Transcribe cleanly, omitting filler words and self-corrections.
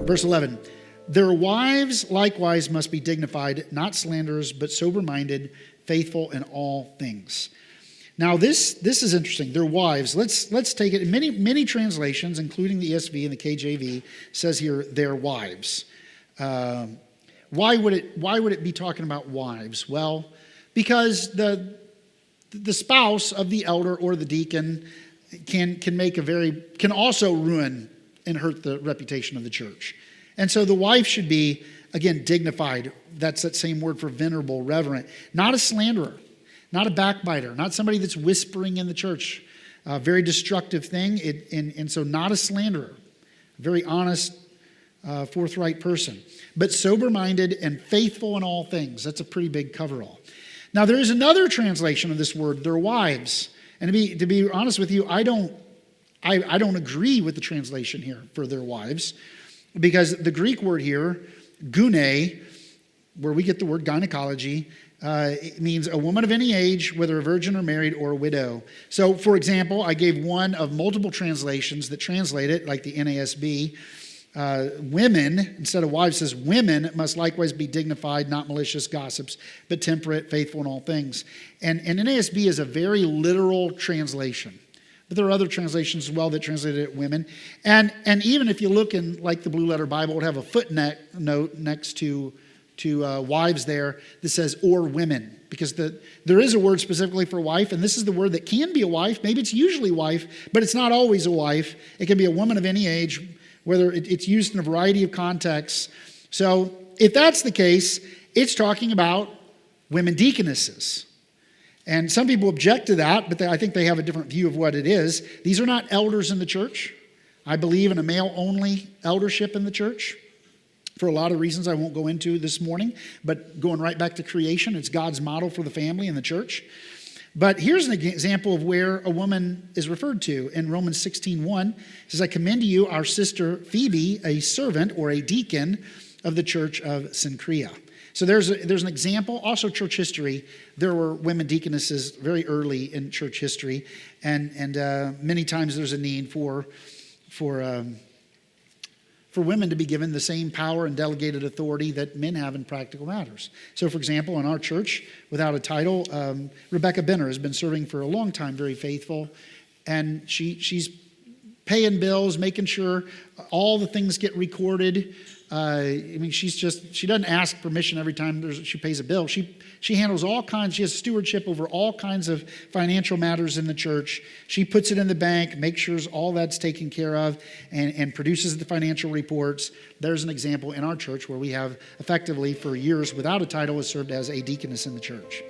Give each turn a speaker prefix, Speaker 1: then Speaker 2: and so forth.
Speaker 1: Verse 11, their wives likewise must be dignified, not slanderers, but sober-minded, faithful in all things. Now this is interesting. Their wives. Let's take it. Many translations, including the ESV and the KJV, says here their wives. Why would it be talking about wives? Well, because the spouse of the elder or the deacon can also ruin and hurt the reputation of the church. And so the wife should be, again, dignified. That's that same word for venerable, reverent. Not a slanderer, not a backbiter, not somebody that's whispering in the church. A very destructive thing. And so not a slanderer. Very honest, forthright person. But sober-minded and faithful in all things. That's a pretty big coverall. Now there is another translation of this word, their wives. And to be honest with you, I don't agree with the translation here for their wives. Because the Greek word here, gunai, where we get the word gynecology, it means a woman of any age, whether a virgin or married or a widow. So, for example, I gave one of multiple translations that translate it, like the NASB. Women, instead of wives, says women must likewise be dignified, not malicious gossips, but temperate, faithful in all things. And NASB is a very literal translation. But there are other translations as well that translate it women. And even if you look in like the Blue Letter Bible, it would have a footnote next to wives there that says or women. Because there is a word specifically for wife, and this is the word that can be a wife. Maybe it's usually wife, but it's not always a wife. It can be a woman of any age, whether it's used in a variety of contexts. So if that's the case, it's talking about women deaconesses. And some people object to that, but I think they have a different view of what it is. These are not elders in the church. I believe in a male-only eldership in the church for a lot of reasons I won't go into this morning. But going right back to creation, it's God's model for the family and the church. But here's an example of where a woman is referred to in Romans 16:1. It says, I commend to you our sister Phoebe, a servant or a deacon of the church of Cenchrea. So there's an example. Also church history, there were women deaconesses very early in church history. And many times there's a need for women to be given the same power and delegated authority that men have in practical matters. So, for example, in our church, without a title, Rebecca Benner has been serving for a long time, very faithful, and she's paying bills, making sure all the things get recorded. She doesn't ask permission every time she pays a bill. She handles all kinds. She has stewardship over all kinds of financial matters in the church. She puts it in the bank, makes sure all that's taken care of, and produces the financial reports. There's an example in our church where we have effectively for years without a title has served as a deaconess in the church.